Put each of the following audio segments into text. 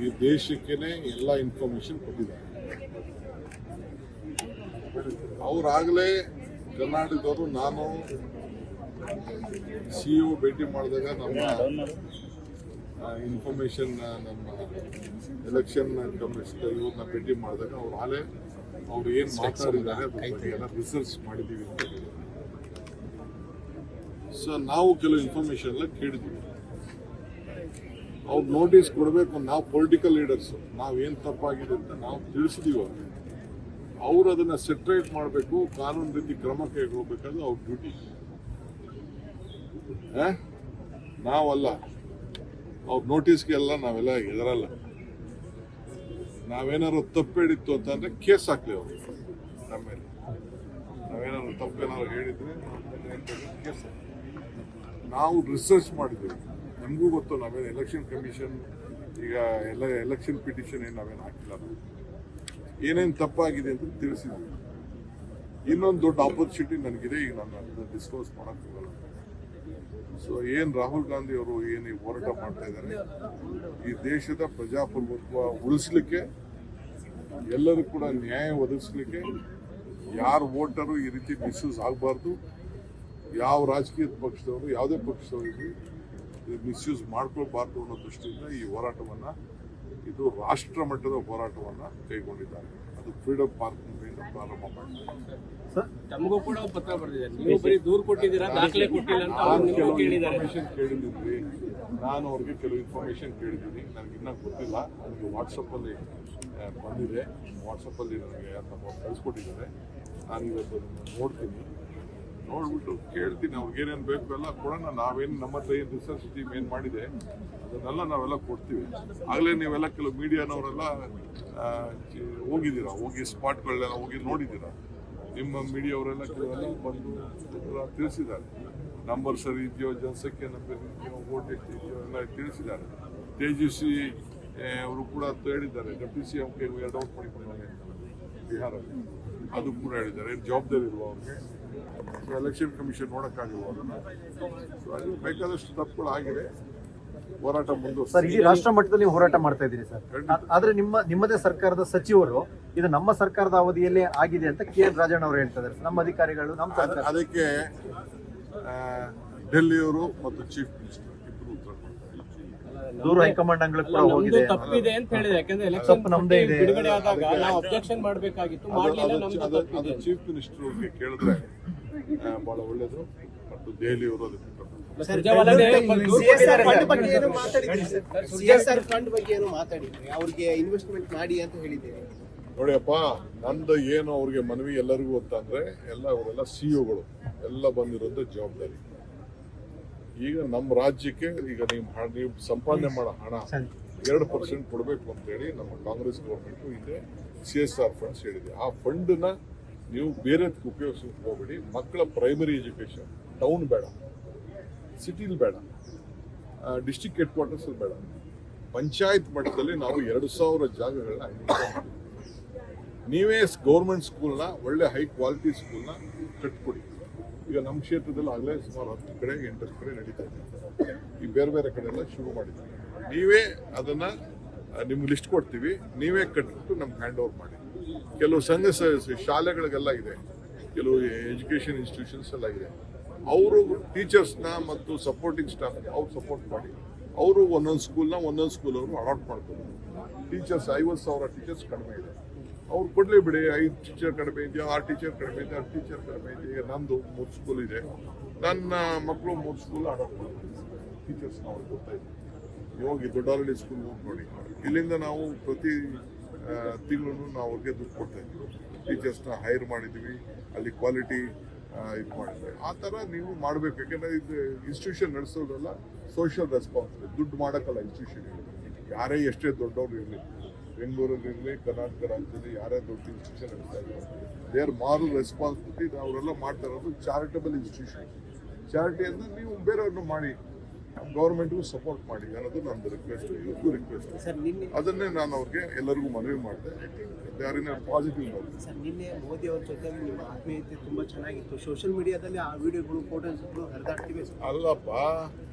ಈ ದೇಶಕ್ಕೇನೆ ಎಲ್ಲ ಇನ್ಫಾರ್ಮೇಶನ್ ಕೊಟ್ಟಿದ್ದಾರೆ. ಅವರಾಗಲೇ ಕರ್ನಾಟಕದವರು ನಾನು CEO ಭೇಟಿ ಮಾಡಿದಾಗ ನಮ್ಮ ಇನ್ಫಾರ್ಮೇಶನ್ ನಮ್ಮ ಎಲೆಕ್ಷನ್ ಕಮಿಷನರ್ ಇವ್ರನ್ನ ಭೇಟಿ ಮಾಡಿದಾಗ ಅವ್ರು ಏನು ಮಾತಾಡಿದ್ದಾರೆ ಅದ್ರ ಬಗ್ಗೆ ಎಲ್ಲ ರಿಸರ್ಚ್ ಮಾಡಿದ್ದೀವಿ ಅಂತ ಹೇಳಿದ್ರು. ಸೊ ನಾವು ಕೆಲವು ಇನ್ಫಾರ್ಮೇಶನ್ ಎಲ್ಲ ಕೇಳಿದ್ವಿ. ಅವ್ರು ನೋಟಿಸ್ ಕೊಡಬೇಕು. ನಾವು ಪೊಲಿಟಿಕಲ್ ಲೀಡರ್ಸ್, ನಾವೇನು ತಪ್ಪಾಗಿದೆ ಅಂತ ನಾವು ತಿಳಿಸಿದೀವಿ ಅವ್ರು ಅದನ್ನ ಸೆಟ್ರೇಟ್ ಮಾಡಬೇಕು, ಕಾನೂನು ರೀತಿ ಕ್ರಮ ಕೈಗೊಳ್ಳಬೇಕಾದ್ರೆ ಅವ್ರ ಡ್ಯೂಟಿ. ನಾವಲ್ಲ, ಅವ್ರ ನೋಟಿಸ್ಗೆಲ್ಲ ನಾವೆಲ್ಲ ಎದರಲ್ಲ. ನಾವೇನಾದ್ರು ತಪ್ಪೇಳಿತ್ತು ಅಂತಂದ್ರೆ ಕೇಸ್ ಹಾಕ್ಲಿ ಅವರು ನಮ್ಮ ಮೇಲೆ. ನಾವೇನಾದ್ರು ತಪ್ಪೇನಾದ್ರು ಹೇಳಿದ್ರೆ ಕೇಸ್ ಹಾಕ್ಲಿ. ನಾವು ರಿಸರ್ಚ್ ಮಾಡಿದ್ದೀವಿ. ನಮಗೂ ಗೊತ್ತು, ನಾವೇನು ಎಲೆಕ್ಷನ್ ಕಮಿಷನ್ ಈಗ ಎಲ್ಲ ಎಲೆಕ್ಷನ್ ಪಿಟಿಷನ್ ಏನು ನಾವೇನು ಹಾಕಿಲ್ಲ. ಏನೇನು ತಪ್ಪಾಗಿದೆ ಅಂತ ತಿಳಿಸಿದ್ವಿ. ಇನ್ನೊಂದು ದೊಡ್ಡ ಆಪರ್ಚುನಿಟಿ ನನಗಿದೆ, ಈಗ ನಾನು ಅದನ್ನ ಡಿಸ್ಕಸ್ ಮಾಡೋಕ್ಕಾಗಲ್ಲ. ಸೊ ಏನು ರಾಹುಲ್ ಗಾಂಧಿ ಅವರು ಏನು ಹೋರಾಟ ಮಾಡ್ತಾ ಇದ್ದಾರೆ, ಈ ದೇಶದ ಪ್ರಜಾಪ್ರಭುತ್ವ ಉಳಿಸ್ಲಿಕ್ಕೆ, ಎಲ್ಲರೂ ಕೂಡ ನ್ಯಾಯ ಒದಗಿಸ್ಲಿಕ್ಕೆ, ಯಾರು ವೋಟರು ಈ ರೀತಿ ಮಿಸ್ಯೂಸ್ ಆಗಬಾರ್ದು, ಯಾವ ರಾಜಕೀಯ ಪಕ್ಷದವರು ಯಾವುದೇ ಪಕ್ಷದವರು ಮಿಸ್ಯೂಸ್ ಮಾಡ್ಕೊಳ್ಬಾರ್ದು ಅನ್ನೋ ದೃಷ್ಟಿಯಿಂದ ಈ ಹೋರಾಟವನ್ನು, ಇದು ರಾಷ್ಟ್ರ ಮಟ್ಟದ ಹೋರಾಟವನ್ನು ಕೈಗೊಂಡಿದ್ದಾರೆ. ಅದು ಫ್ರೀಡಮ್ ಪಾರ್ಕ್ ಪ್ರಾರಂಭ ಮಾಡಿದ್ದಾರೆ. ತಮಗೂ ಕೂಡ ಪತ್ರ ಬರೆದಿದ್ದಾರೆ, ನೀವು ಬರೀ ದೂರು ಕೊಟ್ಟಿದ್ದೀರಾ, ದಾಖಲೆ ಕೊಟ್ಟಿಲ್ಲ ಅಂತ ಕೆಲವು ಇನ್ಫಾರ್ಮೇಶನ್ ಕೇಳಿದ್ರಿ. ನಾನು ಅವ್ರಿಗೆ ಕೆಲವು ಇನ್ಫಾರ್ಮೇಶನ್ ಕೇಳಿದ್ದೀನಿ. ನನಗೆ ಇನ್ನೂ ಗೊತ್ತಿಲ್ಲ. ನನಗೆ ವಾಟ್ಸಪ್ಪಲ್ಲಿ ಬಂದಿದೆ. ವಾಟ್ಸಪ್ಪಲ್ಲಿ ನನಗೆ ನಮ್ಮವ್ರು ಕಳಿಸ್ಕೊಟ್ಟಿದ್ದಾರೆ. ನಾನು ಇವತ್ತು ನೋಡ್ತೀನಿ, ನೋಡ್ಬಿಟ್ಟು ಕೇಳ್ತೀನಿ ಅವ್ರಿಗೆ ಏನೇನು ಬೇಕು ಎಲ್ಲ ಕೊಡೋಣ. ನಾವೇನು ನಮ್ಮ ಹತ್ರ ಏನು ರಿಸರ್ಚ್ ಟೀಮ್ ಏನು ಮಾಡಿದೆ ಅದನ್ನೆಲ್ಲ ನಾವೆಲ್ಲ ಕೊಡ್ತೀವಿ. ಆಗಲೇ ನೀವೆಲ್ಲ ಕೆಲವು ಮೀಡಿಯಾನವರೆಲ್ಲ ಹೋಗಿದ್ದೀರಾ, ಹೋಗಿ ಸ್ಪಾಟ್ಗಳನ್ನೆಲ್ಲ ಹೋಗಿ ನೋಡಿದ್ದೀರಾ. ನಿಮ್ಮ ಮೀಡಿಯಾವರೆಲ್ಲ ಕೆಲವೆಲ್ಲ ಬಂದು ತಿಳಿಸಿದ್ದಾರೆ. ನಂಬರ್ ಸರಿ ಇದೆಯೋ, ಜನಸಂಖ್ಯೆ ನಂಬರ್ ಇದೆಯೋ, ವೋಟ್ ಎಷ್ಟು ಇದೆಯೋ ಎಲ್ಲ ತಿಳಿಸಿದ್ದಾರೆ. ತೇಜಸ್ವಿ ಅವರು ಕೂಡ ಹೇಳಿದ್ದಾರೆ, ಡೆಪ್ಯೂಟಿ CM ಎರಡು ಔಟ್ ಮಾಡಿಕೊಂಡಾಗ ಬಿಹಾರಲ್ಲಿ ಅದು ಕೂಡ ಹೇಳಿದ್ದಾರೆ. ಜವಾಬ್ದಾರಿ ಇರುವ ಅವ್ರಿಗೆ. ಸೊ ಎಲೆಕ್ಷನ್ ಕಮಿಷನ್ ನೋಡೋಕ್ಕಾಗಿಲ್ಲ ಅದನ್ನು. ಸೊ ಅದು ಬೇಕಾದಷ್ಟು ತಪ್ಪುಗಳು ಆಗಿದೆ. ಹೋರಾಟ ಮುಂದುವರಿಸಿ. ಸರ್, ಇಡೀ ರಾಷ್ಟ್ರ ಮಟ್ಟದಲ್ಲಿ ನೀವು ಹೋರಾಟ ಮಾಡ್ತಾ ಇದ್ದೀರಿ ಸರ್. ಆದ್ರೆ ನಿಮ್ಮದೇ ಸರ್ಕಾರದ ಸಚಿವರು ಇದು ನಮ್ಮ ಸರ್ಕಾರದ ಅವಧಿಯಲ್ಲೇ ಆಗಿದೆ ಅಂತ KN ರಾಜಣ್ಣ ಅವರು ಹೇಳ್ತಾ ಇದ್ದಾರೆ. ನಮ್ಮ ಅಧಿಕಾರಿಗಳು ನಮ್ಮ ಸರ್ಕಾರ ಅದಕ್ಕೆ ಡೆಲ್ಲಿಯವರು ಮತ್ತು ಚೀಫ್ ಮಿನಿಸ್ಟರ್ ಇಬ್ಬರು ಉತ್ತರ ಕೊಡ್ತಾರೆ. ದೂರು ಹೈಕಮಾಂಡ್ ಅಂಗಳಕ್ಕೆ ಕೂಡ ಹೋಗಿದೆ. ತಪ್ಪಿದೆ ಅಂತ ಹೇಳಿದ್ರೆ, ಯಾಕಂದ್ರೆ ಎಲೆಕ್ಷನ್ ಬಿಡುಗಡೆ ಆದಾಗ ನಾವು ಅಬ್ಜೆಕ್ಷನ್ ಮಾಡಬೇಕಾಗಿತ್ತು, ಮಾಡಲಿಲ್ಲ. ಅದು ಚೀಫ್ ಮಿನಿಸ್ಟರ್ ಅವ್ರಿಗೆ ಕೇಳಿದ್ರೆ ಬಹಳ ಒಳ್ಳೇದು. ಮತ್ತು ದೆಹಲಿಯವರು ಅದಕ್ಕೆ ಅವ್ರಿಗೆ ಇನ್ವೆಸ್ಟ್ಮೆಂಟ್ ಮಾಡಿ ಅಂತ ಹೇಳಿದ್ದೀರಿ. ನೋಡಿಯಪ್ಪ, ನಂದು ಏನು ಅವ್ರಿಗೆ ಮನವಿ ಎಲ್ಲರಿಗೂ ಅಂತಂದ್ರೆ ಅವರೆಲ್ಲ CEOಗಳು ಎಲ್ಲ ಬಂದಿರೋದು ಜವಾಬ್ದಾರಿ. ಈಗ ನಮ್ಮ ರಾಜ್ಯಕ್ಕೆ ಈಗ ನೀವು ಸಂಪಾದನೆ ಮಾಡೋ ಹಣ 2% ಕೊಡಬೇಕು ಅಂತೇಳಿ ನಮ್ಮ ಕಾಂಗ್ರೆಸ್ ಗೌರ್ಮೆಂಟ್ ಹಿಂದೆ CSR ಫಂಡ್ಸ್ ಹೇಳಿದೆ. ಆ ಫಂಡನ್ನ ನೀವು ಬೇರೆದಕ್ಕೆ ಉಪಯೋಗಿಸೋಕೆ ಹೋಗಬೇಡಿ. ಮಕ್ಕಳ ಪ್ರೈಮರಿ ಎಜುಕೇಶನ್ ಟೌನ್ ಬೇಡ, ಸಿಟಿಲಿ ಬೇಡ, ಡಿಸ್ಟ್ರಿಕ್ಟ್ ಹೆಡ್ ಕ್ವಾರ್ಟರ್ಸ್ ಬೇಡ, ಪಂಚಾಯತ್ ಮಟ್ಟದಲ್ಲಿ ನಾವು 2000 ಜಾಗಗಳನ್ನ ನೀವೇ ಗೌರ್ಮೆಂಟ್ ಸ್ಕೂಲ್ನ, ಒಳ್ಳೆ ಹೈ ಕ್ವಾಲಿಟಿ ಸ್ಕೂಲ್ನ ಕಟ್ಕೊಡಿ. ಈಗ ನಮ್ಮ ಕ್ಷೇತ್ರದಲ್ಲಿ ಆಗಲೇ ಸುಮಾರು 10 ಕಡೆ 8 ಕಡೆ ನಡೀತಾ ಇದೆ. ಈ ಬೇರೆ ಬೇರೆ ಕಡೆ ಎಲ್ಲ ಶುರು ಮಾಡಿದ್ದೀವಿ. ನೀವೇ ಅದನ್ನ ನಿಮ್ಗೆ ಲಿಸ್ಟ್ ಕೊಡ್ತೀವಿ, ನೀವೇ ಕಟ್ಬಿಟ್ಟು ನಮ್ಗೆ ಹ್ಯಾಂಡ್ ಓವರ್ ಮಾಡಿ. ಕೆಲವು ಸಂಘ ಶಾಲೆಗಳಿಗೆಲ್ಲ ಇದೆ, ಕೆಲವು ಎಜುಕೇಷನ್ ಇನ್ಸ್ಟಿಟ್ಯೂಷನ್ಸ್ ಎಲ್ಲ ಇದೆ. ಅವರು ಟೀಚರ್ಸ್ನ ಮತ್ತು ಸಪೋರ್ಟಿಂಗ್ ಸ್ಟಾಫ್ ಅವ್ರು ಸಪೋರ್ಟ್ ಮಾಡಿ, ಅವರು ಒಂದೊಂದು ಸ್ಕೂಲ್ ಅವರು ಅಲಾಟ್ ಮಾಡ್ತಾರೆ. ಟೀಚರ್ಸ್ 50,000 ಟೀಚರ್ಸ್ ಕಡಿಮೆ ಇದೆ, ಅವ್ರು ಕೊಡಲೇ ಬಿಡಿ. 5 ಟೀಚರ್ ಕಡಿಮೆ ಇದೆಯಾ, 6 ಟೀಚರ್ ಕಡಿಮೆ ಇದೆ, 10 ಟೀಚರ್ ಕಡಿಮೆ ಇದೆ. ಈಗ ನಂದು 3 ಸ್ಕೂಲ್ ಇದೆ, ನನ್ನ ಮಕ್ಕಳು 3 ಸ್ಕೂಲ್ ಅಡಾಪ್ಟ್ ಮಾಡ್ತಾರೆ. ಟೀಚರ್ಸ್ ನಾವು ಕೊಡ್ತಾ ಇದ್ದೀವಿ. ಹೋಗಿ ದೊಡ್ಡವರಳ್ಳಿ ಸ್ಕೂಲ್ ಹೋಗಿ ನೋಡಿ. ಇಲ್ಲಿಂದ ನಾವು ಪ್ರತಿ ತಿಂಗಳು ನಾವು ಅವ್ರಿಗೆ ದುಡ್ಡು ಕೊಡ್ತಾ ಇದ್ದೀವಿ. ಟೀಚರ್ಸ್ನ ಹೈರ್ ಮಾಡಿದ್ದೀವಿ, ಅಲ್ಲಿ ಕ್ವಾಲಿಟಿ ಇದು ಮಾಡಿದ್ದೀವಿ. ಆ ಥರ ನೀವು ಮಾಡಬೇಕು. ಯಾಕೆಂದರೆ ಇದು ಇನ್ಸ್ಟಿಟ್ಯೂಷನ್ ನಡೆಸೋದಲ್ಲ ಸೋಷಿಯಲ್ ರೆಸ್ಪಾನ್ಸಿಬಿಲಿಟಿ. ದುಡ್ಡು ಮಾಡೋಕ್ಕಲ್ಲ ಇನ್ಸ್ಟಿಟ್ಯೂಷನ್. ಯಾರೇ ಎಷ್ಟೇ ದೊಡ್ಡವ್ರು ಇರಲಿ, ಬೆಂಗಳೂರಲ್ಲಿರಲಿ, ಕರ್ನಾಟಕ ರಾಜ್ಯದಲ್ಲಿ ಯಾರೇ ದೊಡ್ಡ ಇನ್ಸ್ಟಿಟ್ಯೂಷನ್ ನಡೆಸ್ತಾ ಇದ್ದಾರೆ, ದೇರ್ ಮಾರಲ್ ರೆಸ್ಪಾನ್ಸಿಬಿಲಿಟಿ. ಅವರೆಲ್ಲ ಮಾಡ್ತಾ ಇರೋದು ಚಾರಿಟಬಲ್ ಇನ್ಸ್ಟಿಟ್ಯೂಷನ್. ಚಾರಿಟಿ ಅಂದರೆ ನೀವು ಬೇರೆಯವ್ರನ್ನ ಮಾಡಿ, ಗೌರ್ಮೆಂಟ್ಗೂ ಸಪೋರ್ಟ್ ಮಾಡಿ ಅನ್ನೋದು ನಂದು ರಿಕ್ವೆಸ್ಟ್, ಇವತ್ತು ರಿಕ್ವೆಸ್ಟ್. ಅದನ್ನೇ ನಾನು ಅವ್ರಿಗೆ ಎಲ್ಲರಿಗೂ ಮನವಿ ಮಾಡಿದೆ. ಯಾರಿನ ಪಾಸಿಟಿವ್ ನೋಡಿ. ಸರ್, ನಿನ್ನೆ ಮೋದಿ ಅವ್ರ ಜೊತೆ ನಿಮ್ಮ ಆತ್ಮೀಯತೆ ತುಂಬ ಚೆನ್ನಾಗಿತ್ತು. ಸೋಷಿಯಲ್ ಮೀಡಿಯಾದಲ್ಲಿ ಆ ವಿಡಿಯೋಗಳು, ಫೋಟೋಸ್ಗಳು ಹರಿದಾಡ್ತಿವೆ. ಅಲ್ಲಪ್ಪ,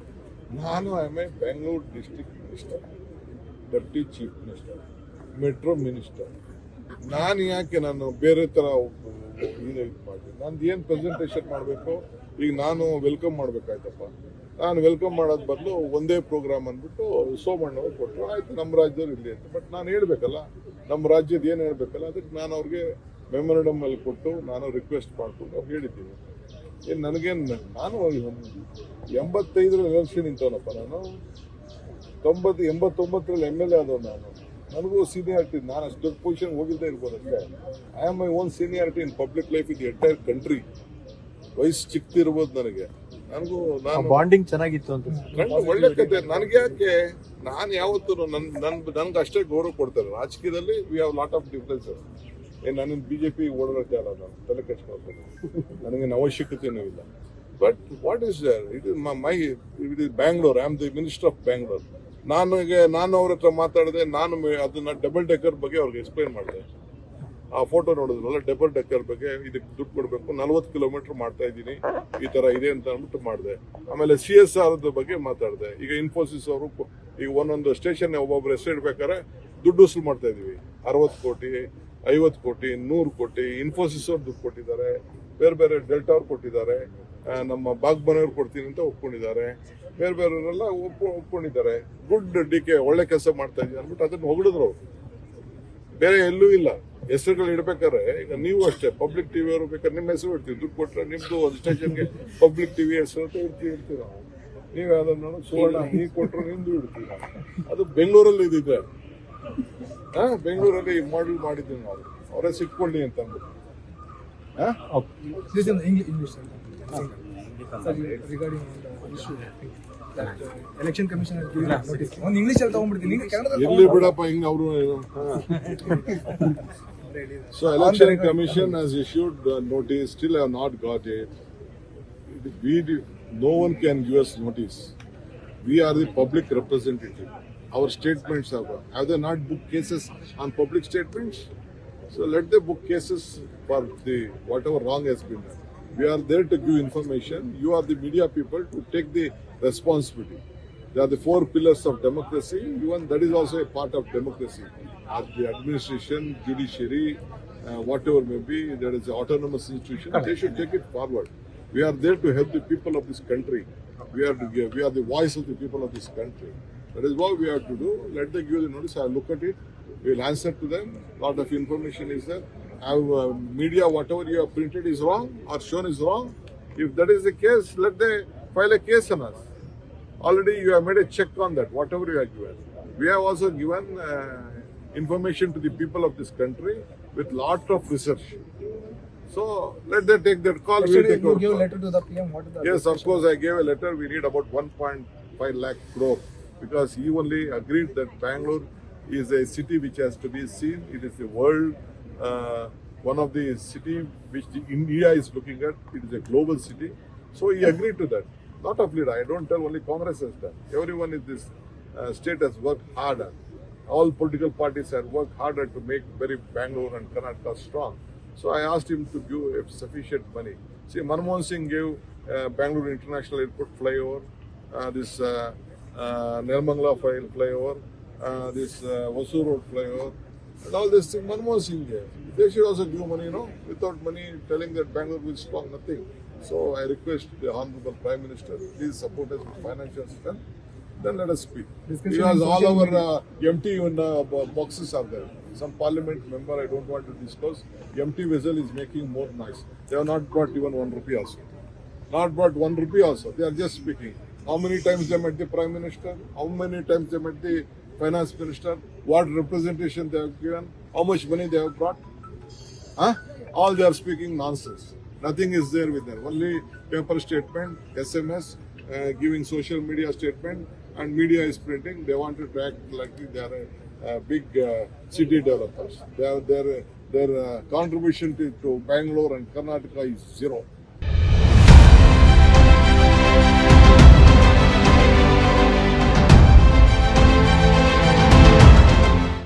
ನಾನು Bengaluru district minister. Deputy chief minister, metro minister. ನಾನು ಯಾಕೆ ನಾನು ಬೇರೆ ಥರ ಇದು ಮಾಡಿ ನಂದು ಏನು ಪ್ರೆಸೆಂಟೇಷನ್ ಮಾಡಬೇಕು? ಈಗ ನಾನು ವೆಲ್ಕಮ್ ಮಾಡಬೇಕಾಯ್ತಪ್ಪ. ನಾನು ವೆಲ್ಕಮ್ ಮಾಡೋದು ಬದಲು ಒಂದೇ ಪ್ರೋಗ್ರಾಮ್ ಅಂದ್ಬಿಟ್ಟು ಸೋಮಣ್ಣವ್ರು ಕೊಟ್ಟರು, ಆಯ್ತು ನಮ್ಮ ರಾಜ್ಯದವ್ರು ಇಲ್ಲಿ ಅಂತ. ಬಟ್ ನಾನು ಹೇಳ್ಬೇಕಲ್ಲ, ನಮ್ಮ ರಾಜ್ಯದ ಏನು ಹೇಳ್ಬೇಕಲ್ಲ, ಅದಕ್ಕೆ ನಾನು ಅವ್ರಿಗೆ ಮೆಮೊರಂಡಮ್ ಅಲ್ಲಿ ಕೊಟ್ಟು ನಾನು ರಿಕ್ವೆಸ್ಟ್ ಮಾಡ್ಕೊಂಡು ಅವ್ರು ಹೇಳಿದ್ದೀನಿ. ಏನು ನನಗೇನು, ನಾನು 85ರಲ್ಲಿ ಎಲೆಕ್ಷನ್ ನಿಂತವನಪ್ಪ. ನಾನು 89ರಲ್ಲಿ MLA ಆದವ್. ನನಗೂ ಸೀನಿಯಾರಿಟಿ, ನಾನು ಅಷ್ಟು ದೊಡ್ಡ ಪೊಸಿಷನ್ ಹೋಗಿದ್ದೇ ಇರ್ಬೋದು ಅಷ್ಟೇ. I am my own seniority in public life in the entire country. ವಯಸ್ಸು ಚಿಕ್ಕದಿರ್ಬೋದು ನನಗೆ, ನನಗೂ ನಾನು ಬಾಂಡಿಂಗ್ ಚೆನ್ನಾಗಿತ್ತು ಅಂತ ಒಳ್ಳೆ ಕತೆ. ನನಗೆ ಯಾಕೆ, ನಾನು ಯಾವತ್ತೂ ನನ್ಗೆ ಅಷ್ಟೇ ಗೌರವ ಕೊಡ್ತಾರೆ. ರಾಜಕೀಯದಲ್ಲಿ we have lot of differences. ನನ್ನ BJP ಓಡಾಡ್ತಾ ಇಲ್ಲ, ನಾನು ತಲೆ ಕೆಡ್ಸ್ಕೊಳ್ತೇನೆ, ನನಗೇನು ಅವಶ್ಯಕತೆಯೂ ಇಲ್ಲ. But what is there, it is Bangalore. I am the minister of Bangalore. ನಾನು ಅವ್ರ ಹತ್ರ ಮಾತಾಡಿದೆ, ನಾನು ಅದನ್ನ ಡಬಲ್ ಡೆಕ್ಕರ್ ಬಗ್ಗೆ ಅವ್ರಿಗೆ ಎಕ್ಸ್ಪ್ಲೈನ್ ಮಾಡಿದೆ. ಆ ಫೋಟೋ ನೋಡಿದ್ರಲ್ಲ, ಡಬಲ್ ಡೆಕ್ಕರ್ ಬಗ್ಗೆ ಇದಕ್ಕೆ ದುಡ್ಡು ಕೊಡಬೇಕು, 40 ಕಿಲೋಮೀಟರ್ ಮಾಡ್ತಾ ಇದ್ದೀನಿ, ಈ ತರ ಇದೆ ಅಂತ ಅಂದ್ಬಿಟ್ಟು ಮಾಡಿದೆ. ಆಮೇಲೆ CSR ಬಗ್ಗೆ ಮಾತಾಡಿದೆ. ಈಗ ಇನ್ಫೋಸಿಸ್ ಅವರು ಈಗ ಒಂದೊಂದು ಸ್ಟೇಷನ್ ಒಬ್ಬೊಬ್ರು ಹೆಸರು ಇಡ್ಬೇಕಾದ್ರೆ ದುಡ್ಡು ವಸೂಲು ಮಾಡ್ತಾ ಇದೀವಿ. 60 ಕೋಟಿ, 50 ಕೋಟಿ, 100 ಕೋಟಿ. ಇನ್ಫೋಸಿಸ್ ಅವ್ರು ದುಡ್ಡು ಕೊಟ್ಟಿದ್ದಾರೆ, ಬೇರೆ ಬೇರೆ ಡೆಲ್ಟಾ ಅವ್ರು ಕೊಟ್ಟಿದ್ದಾರೆ, ನಮ್ಮ ಬಾಗ್ಮನೆಯವ್ರು ಕೊಡ್ತೀನಿ ಅಂತ ಒಪ್ಕೊಂಡಿದ್ದಾರೆ, ಬೇರೆ ಬೇರೆಯವರೆಲ್ಲ ಒಪ್ಕೊಂಡಿದ್ದಾರೆ. ಗುಡ್ DK ಒಳ್ಳೆ ಕೆಲಸ ಮಾಡ್ತಾ ಇದ್ದೀನಿ ಅಂದ್ಬಿಟ್ಟು ಅದನ್ನ ಹೊಗಳಿದ್ರು ಅವರು. ಬೇರೆ ಎಲ್ಲೂ ಇಲ್ಲ. ಹೆಸರುಗಳು ಇಡ್ಬೇಕಾದ್ರೆ ಈಗ ನೀವು ಅಷ್ಟೇ, ಪಬ್ಲಿಕ್ ಟಿವಿ ಅವರು ಬೇಕಾದ್ರೆ ನಿಮ್ಮ ಹೆಸರು ಇಡ್ತೀವಿ, ದುಡ್ಡು ಕೊಟ್ಟರೆ ನಿಮ್ದು ಒಂದು ಸ್ಟೇಷನ್ಗೆ ಪಬ್ಲಿಕ್ ಟಿವಿ ಹೆಸರು ಅಂತ ಇಡ್ತೀವಿ ನಾವು. ನೀವು ಅದನ್ನು ಸುವರ್ಣ ನೀವು ಕೊಟ್ಟರು ನಿಮ್ದು ಇಡ್ತೀವಿ. ಅದು ಬೆಂಗಳೂರಲ್ಲಿ ಇದಿದೆ, ಬೆಂಗಳೂರಲ್ಲಿ ಮಾಡೆಲ್ ಮಾಡಿದ್ದೀವಿ ನಾವು, ಅವರೇ ಸಿಕ್ಕೊಳ್ಳಿ ಅಂತ ಅಂದ್ಬಿಟ್ಟು. regarding the issue that election commission has given notice. On English ಅಲ್ಲಿ ತಗೊಂಡ್ಬಿಡ್ತೀನಿ, ಕನ್ನಡದಲ್ಲಿ ಇರ್ಲಿ ಬಿಡಪ್ಪ, ಹಿಂಗೆ ಅವರು. So election commission has issued notice, still have not got it. No one can give us notice. We are the public representative. Our statements have they not booked cases on public statements? So let them book cases for the whatever wrong has been done. We are there to give information. You are the media people to take the responsibility. They are the 4 pillars of democracy. Even that is also a part of democracy. As the administration, judiciary, whatever may be, there is an autonomous institution. They should take it forward. We are there to help the people of this country. We are the voice of the people of this country. That is what we have to do. Let them give the notice. I will look at it. We will answer to them. Lot of information is there. Media, whatever you have printed is wrong or shown is wrong. If that is the case, let them file a case on us. Already you have made a check on that, whatever you have given. We have also given information to the people of this country with lot of research. So let them take their call. you give a letter to the PM. What is the Yes, of course I gave a letter. We need about 1.5 lakh crore because he only agreed that Bangalore is a city which has to be seen. It is the world, one of the city which India is looking at. It is a global city. So he agreed to that. Not of leader. I don't tell only Congress has done. Everyone in this state has worked harder. All political parties have worked harder to make very Bangalore and Karnataka strong. So I asked him to give sufficient money. See, Manmohan Singh gave Bangalore International Airport flyover, this Nirmangala flyover, this Vasur Road flyover, and all this thing Manmohan Singh gave. They should also give money, without money telling that Bangalore will strong, nothing. So I request the Honorable Prime Minister, please support us with financial strength. Then let us speak. Because all our empty boxes are there. Some parliament member, I don't want to disclose, empty vessel is making more noise. They have not brought even 1 rupee also. Not brought 1 rupee also. They are just speaking. How many times they met the Prime Minister? How many times they met the Finance Minister? What representation they have given? How much money they have brought? All they are speaking nonsense. Nothing is there with them. Only paper statement, SMS, giving social media statement, and media is printing. They wanted to act like they are a big city developers. Their contribution to Bangalore and Karnataka is zero.